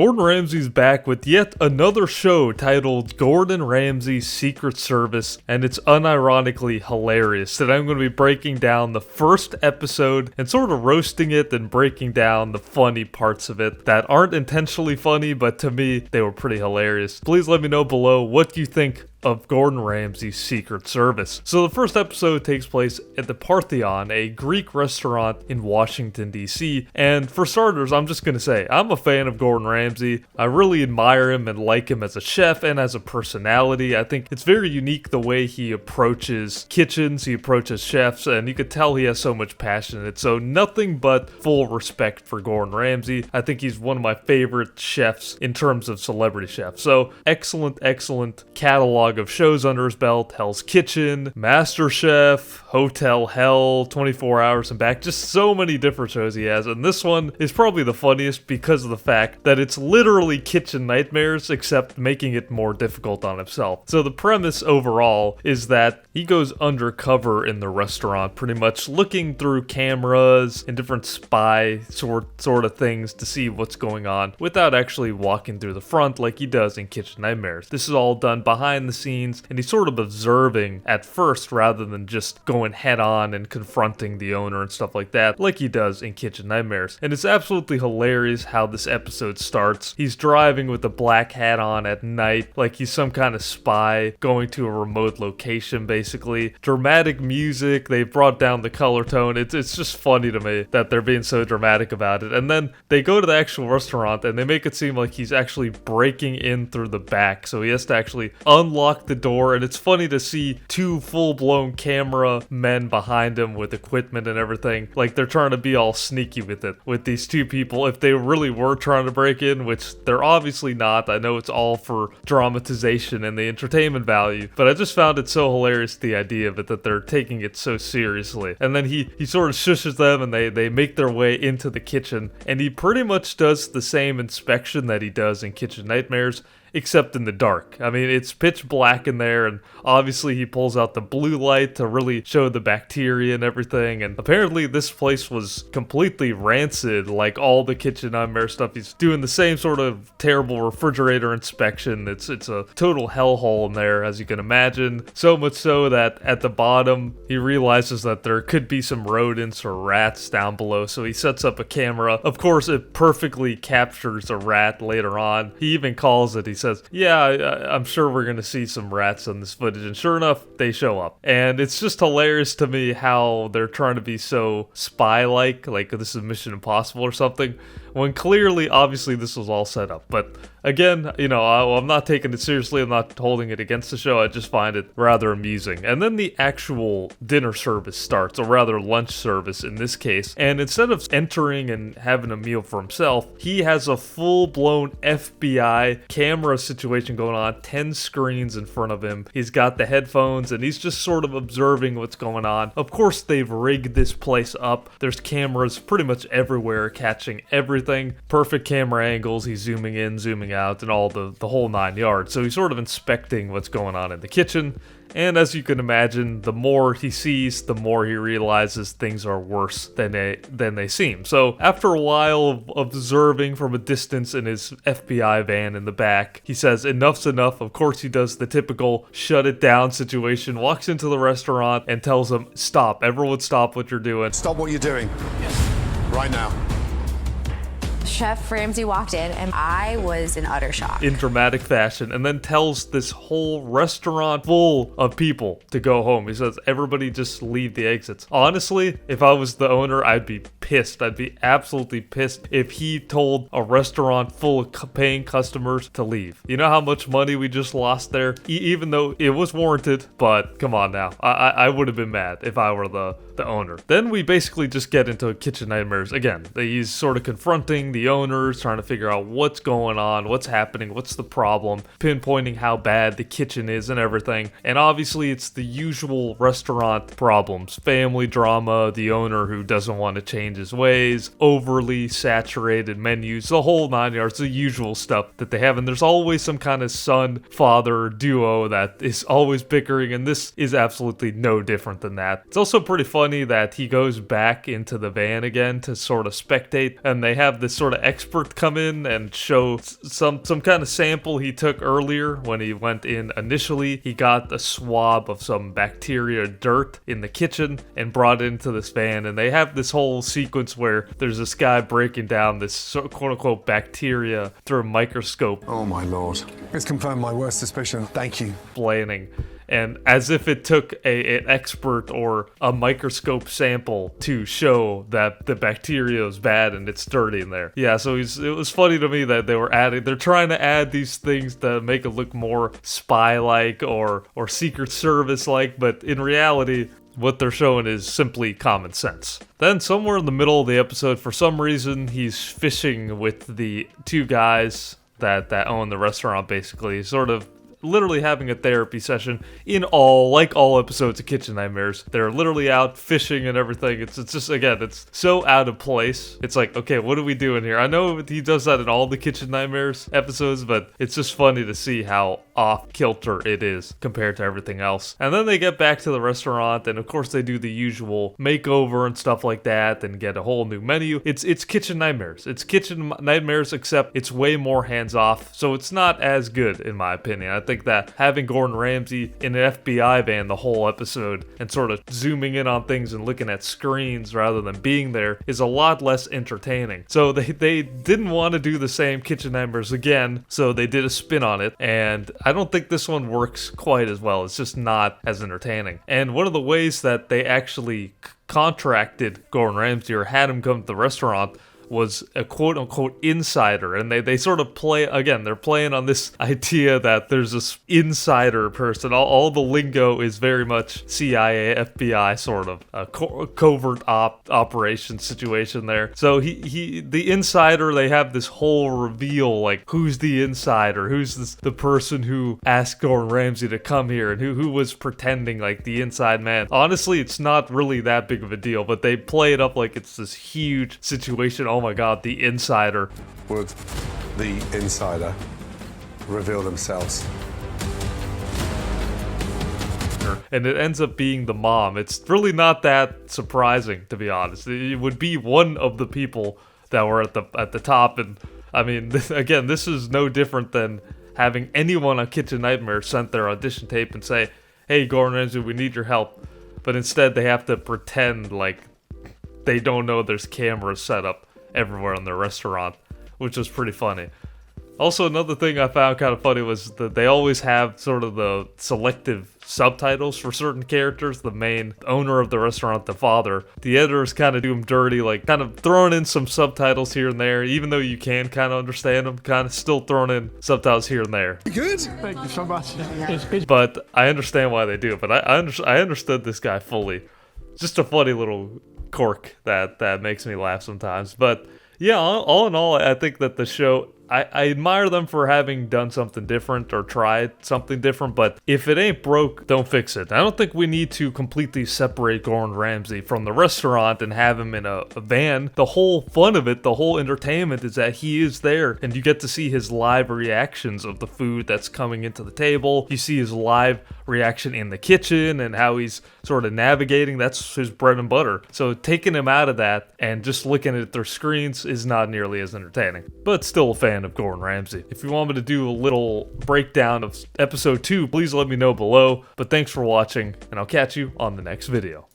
Gordon Ramsay's back with yet another show titled Gordon Ramsay's Secret Service, and it's unironically hilarious. Today I'm going to be breaking down the first episode and sort of roasting it and breaking down the funny parts of it that aren't intentionally funny, but to me, they were pretty hilarious. Please let me know below what you think of Gordon Ramsay's Secret Service. So the first episode takes place at the Parthenon, a Greek restaurant in Washington D.C. And for starters, I'm just going to say, I'm a fan of Gordon Ramsay. I really admire him and like him as a chef and as a personality. I think it's very unique the way he approaches kitchens, he approaches chefs, and you could tell he has so much passion in it. So nothing but full respect for Gordon Ramsay. I think he's one of my favorite chefs in terms of celebrity chefs. So excellent catalog of shows under his belt: Hell's Kitchen, MasterChef, Hotel Hell, 24 Hours and Back, just so many different shows he has. And this one is probably the funniest because of the fact that it's literally kitchen nightmares, except making it more difficult on himself. So the premise overall is that he goes undercover in the restaurant, pretty much looking through cameras and different spy sort of things to see what's going on without actually walking through the front like he does in Kitchen Nightmares. This is all done behind the scenes, and he's sort of observing at first rather than just going head on and confronting the owner and stuff like that like he does in Kitchen Nightmares. And it's absolutely hilarious how this episode starts. He's driving with a black hat on at night like he's some kind of spy going to a remote location, basically. Dramatic music, they brought down the color tone. It's just funny to me that they're being so dramatic about it. And then they go to the actual restaurant and they make it seem like he's actually breaking in through the back, so he has to actually unlock the door. And it's funny to see two full-blown camera men behind him with equipment and everything, like they're trying to be all sneaky with it, with these two people, if they really were trying to break in, which they're obviously not. I know it's all for dramatization and the entertainment value, but I just found it so hilarious, the idea of it, that they're taking it so seriously. And then he sort of shushes them and they make their way into the kitchen, and he pretty much does the same inspection that he does in Kitchen Nightmares, except in the dark. I mean, it's pitch black in there, and obviously he pulls out the blue light to really show the bacteria and everything. And apparently this place was completely rancid, like all the Kitchen Nightmare stuff. He's doing the same sort of terrible refrigerator inspection. It's a total hellhole in there, as you can imagine. So much so that at the bottom, he realizes that there could be some rodents or rats down below, so he sets up a camera. Of course, it perfectly captures a rat later on. He even calls it. He says, yeah, I'm sure we're going to see some rats on this footage. And sure enough, they show up. And it's just hilarious to me how they're trying to be so spy-like this is Mission Impossible or something, when clearly, obviously, this was all set up. But again, you know, I'm not taking it seriously. I'm not holding it against the show. I just find it rather amusing. And then the actual dinner service starts, or rather lunch service in this case. And instead of entering and having a meal for himself, he has a full-blown FBI camera situation going on, 10 screens in front of him. He's got the headphones and he's just sort of observing what's going on. Of course, they've rigged this place up. There's cameras pretty much everywhere catching everything. Perfect camera angles. He's zooming in, zooming out, and all the whole 9 yards. So he's sort of inspecting what's going on in the kitchen. And as you can imagine, the more he sees, the more he realizes things are worse than they seem. So after a while of observing from a distance in his FBI van in the back, he says, enough's enough. Of course, he does the typical shut it down situation, walks into the restaurant and tells them, stop. Everyone stop what you're doing. Stop what you're doing. Yes. Right now. Chef Ramsay walked in and I was in utter shock. In dramatic fashion, and then tells this whole restaurant full of people to go home. He says, everybody just leave the exits. Honestly, if I was the owner, I'd be pissed. I'd be absolutely pissed if he told a restaurant full of paying customers to leave. You know how much money we just lost there? Even though it was warranted, but come on now. I would have been mad if I were the owner. Then we basically just get into Kitchen Nightmares again. He's sort of confronting the owners, trying to figure out what's going on, what's happening, what's the problem, pinpointing how bad the kitchen is and everything. And obviously it's the usual restaurant problems: family drama, the owner who doesn't want to change his ways, overly saturated menus, the whole 9 yards, the usual stuff that they have. And there's always some kind of son-father duo that is always bickering, and this is absolutely no different than that. It's also pretty funny that he goes back into the van again to sort of spectate, and they have this sort of expert come in and show some kind of sample he took earlier when he went in initially. He got a swab of some bacteria dirt in the kitchen and brought it into this van, and they have this whole sequence where there's this guy breaking down this quote-unquote bacteria through a microscope. Oh my lord. It's confirmed my worst suspicion. Thank you. Explaining. And as if it took an expert or a microscope sample to show that the bacteria is bad and it's dirty in there. Yeah, so it was funny to me that they're trying to add these things to make it look more spy-like or Secret Service-like, but in reality, what they're showing is simply common sense. Then somewhere in the middle of the episode, for some reason, he's fishing with the two guys that own the restaurant, basically, sort of literally having a therapy session like all episodes of Kitchen Nightmares. They're literally out fishing and everything. It's just, again, it's so out of place. It's like, okay, what are we doing here? I know he does that in all the Kitchen Nightmares episodes, but it's just funny to see how off kilter it is compared to everything else. And then they get back to the restaurant, and of course they do the usual makeover and stuff like that and get a whole new menu. It's Kitchen Nightmares. It's Kitchen Nightmares, except it's way more hands-off, so it's not as good in my opinion. I think that having Gordon Ramsay in an FBI van the whole episode and sort of zooming in on things and looking at screens rather than being there is a lot less entertaining. So they didn't want to do the same Kitchen Nightmares again, so they did a spin on it, and I don't think this one works quite as well. It's just not as entertaining. And one of the ways that they actually contracted Gordon Ramsay or had him come to the restaurant was a quote-unquote insider, and they sort of play, again, they're playing on this idea that there's this insider person. All the lingo is very much CIA, FBI sort of a covert operation situation there. So the insider, they have this whole reveal, like, who's the insider, who's the person who asked Gordon Ramsay to come here, and who was pretending like the inside man. Honestly, it's not really that big of a deal, but they play it up like it's this huge situation. Oh my god, the insider. Would the insider reveal themselves? And it ends up being the mom. It's really not that surprising, to be honest. It would be one of the people that were at the top, and I mean, this is no different than having anyone on Kitchen Nightmares sent their audition tape and say, "Hey, Gordon Ramsay, we need your help," but instead they have to pretend like they don't know there's cameras set up everywhere in the restaurant, which was pretty funny. Also, another thing I found kind of funny was that they always have sort of the selective subtitles for certain characters. The main owner of the restaurant, the father, the editors kind of do him dirty, like kind of throwing in some subtitles here and there, even though you can kind of understand them, kind of still throwing in subtitles here and there. Good. Thank you so much. But I understand why they do it, but I understood this guy fully. Just a funny little quirk that makes me laugh sometimes. But yeah, all in all, I think that the show, I admire them for having done something different or tried something different, but if it ain't broke, don't fix it. I don't think we need to completely separate Gordon Ramsay from the restaurant and have him in a van. The whole fun of it, the whole entertainment is that he is there, and you get to see his live reactions of the food that's coming into the table. You see his live reaction in the kitchen and how he's sort of navigating. That's his bread and butter. So taking him out of that and just looking at their screens is not nearly as entertaining, but still a fan of Gordon Ramsay. If you want me to do a little breakdown of episode 2, please let me know below. But thanks for watching, and I'll catch you on the next video.